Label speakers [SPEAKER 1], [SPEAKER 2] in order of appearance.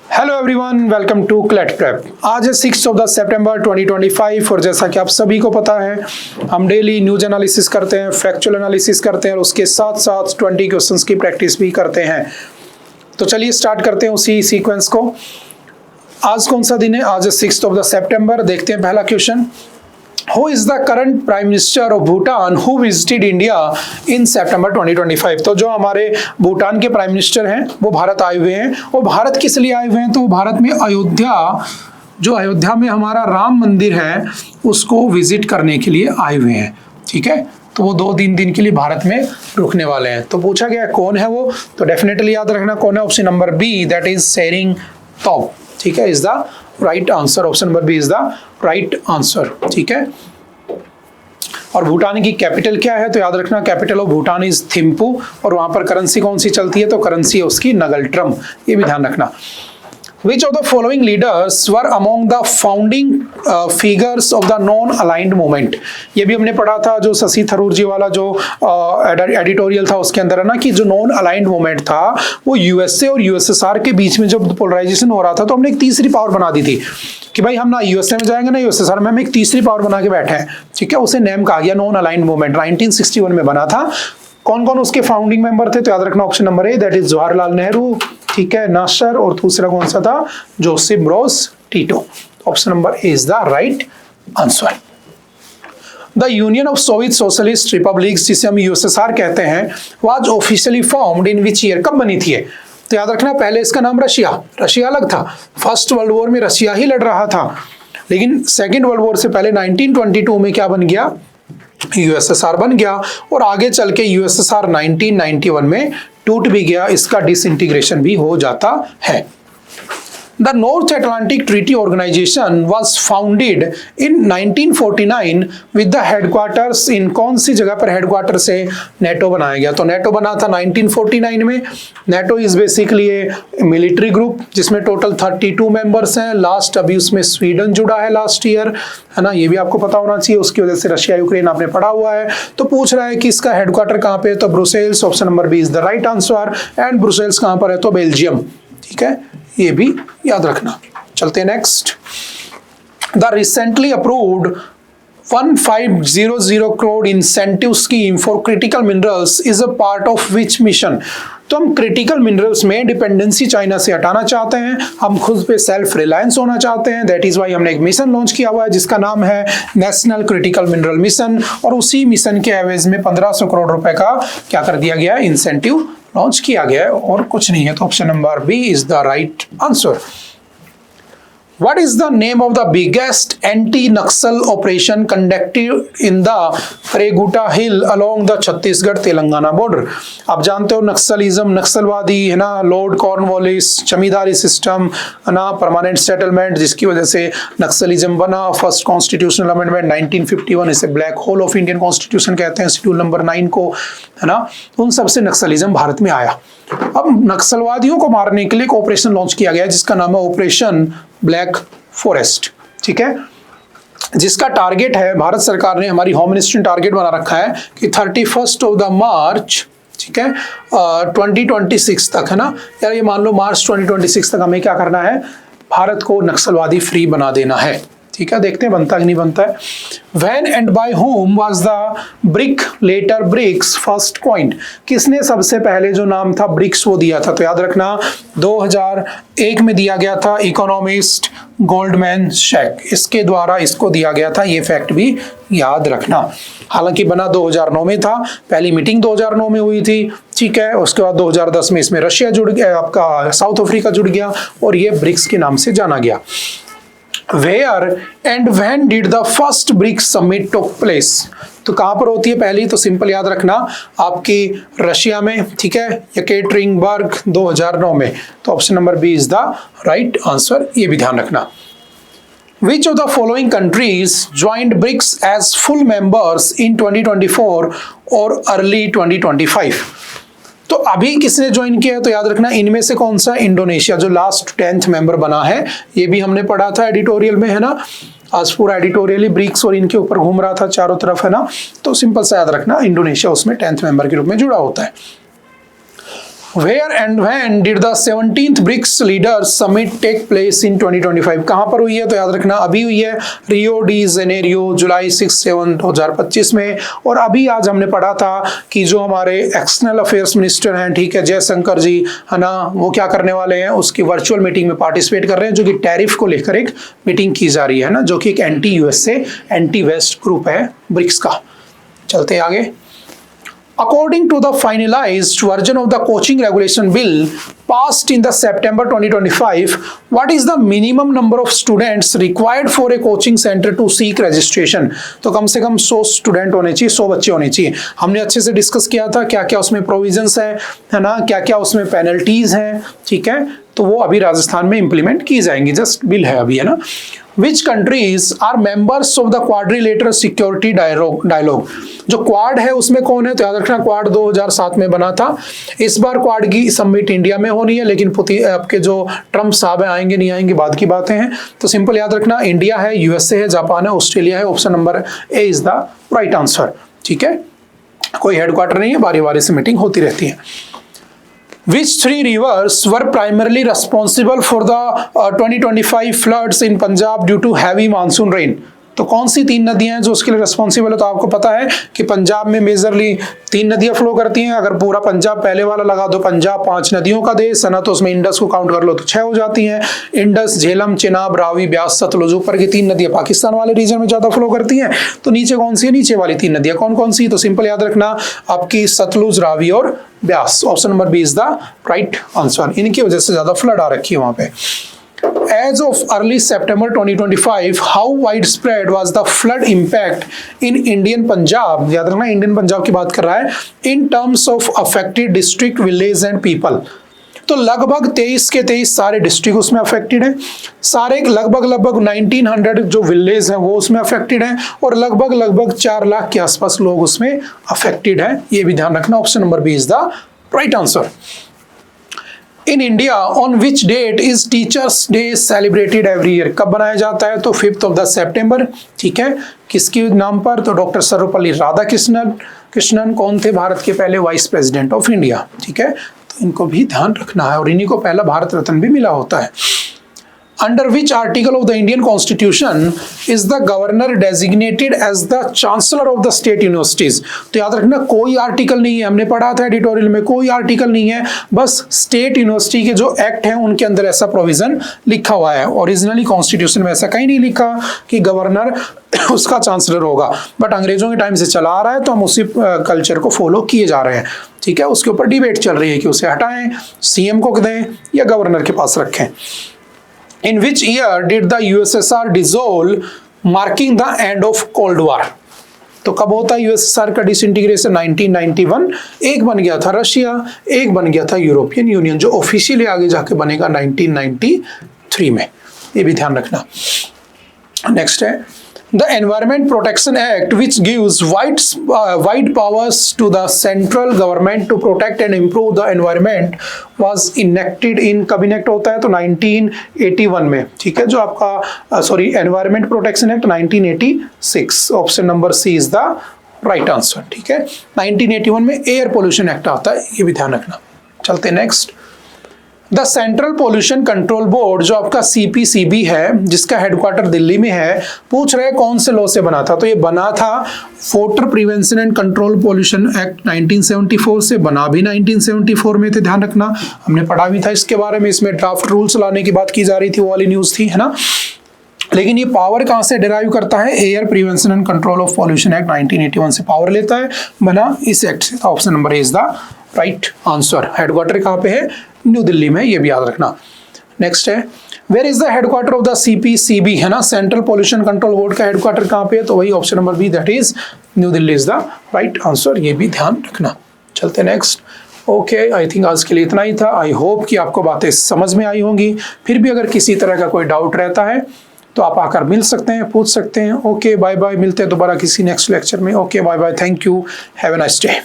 [SPEAKER 1] Hello everyone, welcome to CLAT prep. आज है 6 सितंबर 2025 और जैसा कि आप सभी को पता है, हम डेली न्यूज एनालिसिस करते हैं, फैक्चुअल एनालिसिस करते हैं और उसके साथ साथ 20 क्वेश्चंस की प्रैक्टिस भी करते हैं। तो चलिए स्टार्ट करते हैं उसी सीक्वेंस को। आज कौन सा दिन है? आज है 6 सितंबर। देखते हैं पहला question. Who is the current Prime Minister of Bhutan who visited India in September 2025? तो जो हमारे भूटान के प्राइम मिनिस्टर हैं वो भारत आए हुए हैं। और भारत किस लिए आए हुए हैं? तो भारत में अयोध्या में हमारा राम मंदिर है उसको विजिट करने के लिए आए हुए हैं। ठीक है, तो वो 2-3 दिन के लिए भारत में रुकने वाले हैं। तो पूछा गया कौन है वो, तो डेफिनेटली याद रखना कौन है। Option number B, that is सेरिंग तोप। ठीक है, is the right answer. Option number B is the right answer. ठीक है, और भूटान की कैपिटल क्या है? तो याद रखना capital of Bhutan is Thimphu. और वहां पर करेंसी कौन सी चलती है? तो करेंसी है उसकी नगलट्रम। ये भी ध्यान रखना। Which of the following leaders were among the founding figures of the non-aligned movement? ये भी हमने पढ़ा था, जो शशि थरूर जी वाला जो एडिटोरियल था उसके अंदर है ना, कि जो नॉन अलाइंड मूवमेंट था वो यूएसए और यूएसएसआर के बीच में जब पोलराइजेशन हो रहा था तो हमने एक तीसरी पावर बना दी थी कि भाई हम ना यूएसए में जाएंगे ना यूएसएसआर में, हम एक तीसरी पावर बना के बैठे हैं। ठीक है, उसे नेम कहा गया नॉन अलाइंड मूवमेंट। 1961 में बना था। कौन कौन उसके फाउंडिंग मेंबर थे? तो याद रखना option number A, that is Jawaharlal Nehru. ठीक है, नासर, और दूसरा कौन सा था? Joseph Broz Tito. Option number A is the right answer. The Union of Soviet Socialist Republics, जिसे हम यूएसएसआर कहते हैं, was officially formed in which year? कब बनी थी ये? तो याद रखना पहले इसका नाम रशिया अलग था। फर्स्ट वर्ल्ड वॉर में रशिया ही लड़ रहा था, लेकिन सेकेंड वर्ल्ड वॉर से पहले 1922 में क्या बन गया? यूएसएसआर बन गया। और आगे चल के यूएसएसआर 1991 में टूट भी गया, इसका डिसइंटीग्रेशन भी हो जाता है। The North Atlantic Treaty Organization was founded in 1949 with the headquarters in कौन सी जगह पर हेडक्वार्टर से नेटो बनाया गया? तो नेटो बना था 1949 में। NATO is basically A military group जिसमें टोटल 32 मेंबर्स हैं। लास्ट अभी उसमें स्वीडन जुड़ा है लास्ट ईयर, है ना, ये भी आपको पता होना चाहिए। उसकी वजह से रशिया यूक्रेन आपने पढ़ा हुआ है। तो पूछ रहा है कि इसका हेडक्वार्टर कहाँ पे है? तो Brussels. Option number B is the right answer. And Brussels कहाँ पर है? तो बेल्जियम। ठीक है, ये भी याद रखना। चलते हैं next. The recently approved 1500 crore incentive scheme for critical minerals is a part of which mission? तो हम क्रिटिकल मिनरल्स में डिपेंडेंसी चाइना से हटाना चाहते हैं, हम खुद पे सेल्फ रिलायंस होना चाहते हैं। दैट इज वाई हमने एक मिशन लॉन्च किया हुआ है जिसका नाम है नेशनल क्रिटिकल मिनरल मिशन। और उसी मिशन के एवज में 1500 करोड़ रुपए का क्या कर दिया गया? इंसेंटिव लॉन्च किया गया है, और कुछ नहीं है। तो option number B is the right answer. What is the name of the biggest anti-Naxal operation conducted in the Preguta Hill along the Chhattisgarh Telangana border? आप जानते हो नक्सलिज्म, नक्सलवादी है ना, लॉर्ड कॉर्नवालिस, जमींदारी सिस्टम है ना, परमानेंट सेटलमेंट, जिसकी वजह से नक्सलिज्म बना। फर्स्ट कॉन्स्टिट्यूशनल अमेंडमेंट 1951, इसे black hole of Indian constitution कहते हैं, शेड्यूल नंबर 9 को, है ना। उन सबसे नक्सलिज्म भारत में आया। अब नक्सलवादियों को मारने के लिए एक ऑपरेशन लॉन्च किया गया जिसका नाम है ऑपरेशन ब्लैक फॉरेस्ट। ठीक है, जिसका टारगेट है, भारत सरकार ने, हमारी होम मिनिस्ट्री ने टारगेट बना रखा है कि 31 मार्च, ठीक है, 2026 तक, है ना, यार ये मान लो मार्च 2026 तक हमें क्या करना है? भारत को नक्सलवादी फ्री बना देना है। ठीक है, देखते हैं बनता कि नहीं बनता है। When and by whom was the BRIC later BRICS first coined? किसने सबसे पहले जो नाम था ब्रिक्स वो दिया था? तो याद रखना 2001 में दिया गया था इकोनॉमिस्ट गोल्डमैन सैक, इसके द्वारा इसको दिया गया था। ये फैक्ट भी याद रखना। हालांकि बना 2009 में था, पहली मीटिंग 2009 में हुई थी। ठीक है, उसके बाद 2010 में इसमें रशिया जुड़ गया, आपका साउथ अफ्रीका जुड़ गया, और ये ब्रिक्स के नाम से जाना गया। Where and when did the first BRICS summit took place? तो कहां पर होती है पहली? तो सिंपल याद रखना आपकी रशिया में। ठीक है, येकेटेरिनबर्ग 2009 में। तो option number B is the right answer, ये भी ध्यान रखना। Which of the following countries joined BRICS as full members in 2024 और early 2025? तो अभी किसने ज्वाइन किया है? तो याद रखना इनमें से कौन सा? इंडोनेशिया, जो लास्ट 10th मेंबर बना है। ये भी हमने पढ़ा था एडिटोरियल में, है ना। आज पूरा एडिटोरियली ब्रिक्स और इनके ऊपर घूम रहा था चारों तरफ, है ना। तो सिंपल सा याद रखना इंडोनेशिया उसमें 10th मेंबर के रूप में जुड़ा होता है। Where and when did the 17th BRICS Leaders Summit take place in 2025? कहाँ पर हुई है? तो याद रखना अभी हुई है रियो डी जेनेरियो जुलाई 6-7 2025 में। और अभी आज हमने पढ़ा था कि जो हमारे एक्सटर्नल अफेयर्स मिनिस्टर हैं, ठीक है, जयशंकर जी, है ना, वो क्या करने वाले हैं, उसकी वर्चुअल मीटिंग में पार्टिसिपेट कर रहे हैं, जो कि टैरिफ को लेकर एक मीटिंग की जा रही है ना, जो कि एक anti USA anti west group है ब्रिक्स का। चलते आगे। According to the finalized version of the coaching regulation bill passed in the September 2025, what is the minimum number of students required for a coaching center to seek registration? तो कम से कम 100 student होने चाहिए, 100 बच्चे होने चाहिए। हमने अच्छे से डिस्कस किया था क्या क्या उसमें प्रोविजंस है ना, क्या क्या उसमें पेनल्टीज हैं, ठीक है, तो वो अभी राजस्थान में इंप्लीमेंट की जाएंगी, जस्ट बिल है अभी, है ना। Which countries are members of the Quadrilateral Security Dialogue? जो क्वाड है उसमें कौन है? तो याद रखना क्वाड 2007 में बना था। इस बार क्वाड की समिट इंडिया में होनी है, लेकिन आपके जो ट्रम्प साहब है आएंगे नहीं आएंगे बाद की बातें हैं। तो सिंपल याद रखना इंडिया है, यूएसए है, जापान है, ऑस्ट्रेलिया है। Option number A is the right answer, ठीक है। कोई हेडक्वार्टर नहीं है, बारी बारी से मीटिंग होती रहती है। Which three rivers were primarily responsible for the 2025 floods in Punjab due to heavy monsoon rain? तो कौन सी 3 नदियां हैं जो उसके लिए रिस्पॉन्सिबल है? तो आपको पता है कि पंजाब में मेजरली 3 नदियां फ्लो करती हैं। अगर पूरा पंजाब पहले वाला लगा दो, पंजाब 5 नदियों का देश है ना, तो उसमें इंडस को काउंट कर लो तो 6 हो जाती हैं। इंडस, झेलम, चिनाब, रावी, ब्यास, सतलुज, ऊपर की 3 नदियां पाकिस्तान वाले रीजन में ज्यादा फ्लो करती हैं। तो नीचे कौन सी है? नीचे वाली 3 नदियां कौन कौन सी? तो सिंपल याद रखना आपकी सतलुज, रावी और Beas. Option number B is the right answer. इनकी वजह से ज्यादा फ्लड आ रखी है वहां पे। As of early September 2025, how widespread was the flood impact in Indian Punjab? याद रखना इंडियन पंजाब की बात कर रहा है। In terms of affected district, village and people. तो लगभग 23 के 23 सारे डिस्ट्रिक्ट उसमें अफेक्टेड हैं। सारे लगभग 1900 जो विलेज हैं वो उसमें अफेक्टेड हैं, और लगभग 4 लाख के आसपास लोग उसमें अफेक्टेड हैं। ये भी ध्यान रखना। Option number B is the right answer. In India on which date is teachers' day celebrated every year? कब बनाया जाता है? तो 5 सितंबर, ठीक है। किसके नाम पर? तो डॉक्टर सर्वपल्ली राधाकृष्णन कौन थे? भारत के पहले वाइस प्रेसिडेंट ऑफ इंडिया, ठीक है। तो इनको भी ध्यान रखना है, और इन्हीं को पहला भारत रत्न भी मिला होता है। Under which article of the Indian Constitution is the governor designated as the chancellor of the state universities? तो याद रखना कोई आर्टिकल नहीं है, हमने पढ़ा था एडिटोरियल में, कोई आर्टिकल नहीं है, बस स्टेट यूनिवर्सिटी के जो एक्ट हैं उनके अंदर ऐसा प्रोविजन लिखा हुआ है। ओरिजिनली कॉन्स्टिट्यूशन में ऐसा कहीं नहीं लिखा कि गवर्नर उसका चांसलर होगा, बट अंग्रेजों के टाइम से चला आ रहा है तो हम उसी कल्चर को फॉलो किए जा रहे हैं, ठीक है। उसके ऊपर डिबेट चल रही है कि उसे हटाएं, सीएम को दें या गवर्नर के पास रखें। In which year did the USSR dissolve, marking the end of Cold War? तो कब होता है यूएसएसआर का डिसइंटीग्रेशन? 1991। एक बन गया था रशिया, एक बन गया था यूरोपियन यूनियन, जो ऑफिशियली आगे जाके बनेगा 1993 में। ये भी ध्यान रखना। नेक्स्ट है The Environment Protection Act, which gives wide powers to the central government to protect and improve the environment, was enacted in, कब इनेक्ट होता है? तो 1981 में, ठीक है। जो आपका Environment Protection Act 1986। Option number C is the right answer, ठीक है। 1981 में एयर पोल्यूशन एक्ट आता है, ये भी ध्यान रखना। चलते next. The central pollution control board, जो आपका CPCB है, जिसका हेडक्वार्टर दिल्ली में है, पूछ रहे कौन से लॉ से बना था? तो ये बना था water prevention and control pollution act 1974 से, बना भी 1974 में थे, ध्यान रखना। हमने पढ़ा भी था इसके बारे में, इसमें ड्राफ्ट रूल्स लाने की बात की जा रही थी, वो वाली न्यूज थी, है ना। लेकिन ये पावर कहां से डिराइव करता है? Air prevention and control of pollution act 1981 से पावर लेता है, बना इस एक्ट से। Option number is the right answer. Headquarter कहां पे है? न्यू दिल्ली में, ये भी याद रखना। नेक्स्ट है where is the headquarter of the CPCB, है ना, सेंट्रल पोल्यूशन कंट्रोल बोर्ड का हेडक्वार्टर कहां पे है? तो वही option number B, that is New Delhi is the right answer. ये भी ध्यान रखना। चलते नेक्स्ट। ओके, आई थिंक आज के लिए इतना ही था। आई होप कि आपको बातें समझ में आई होंगी। फिर भी अगर किसी तरह का कोई डाउट रहता है तो आप आकर मिल सकते हैं, पूछ सकते हैं। ओके, बाय बाय, मिलते हैं दोबारा किसी नेक्स्ट लेक्चर में। Okay, bye bye, thank you, have a nice day.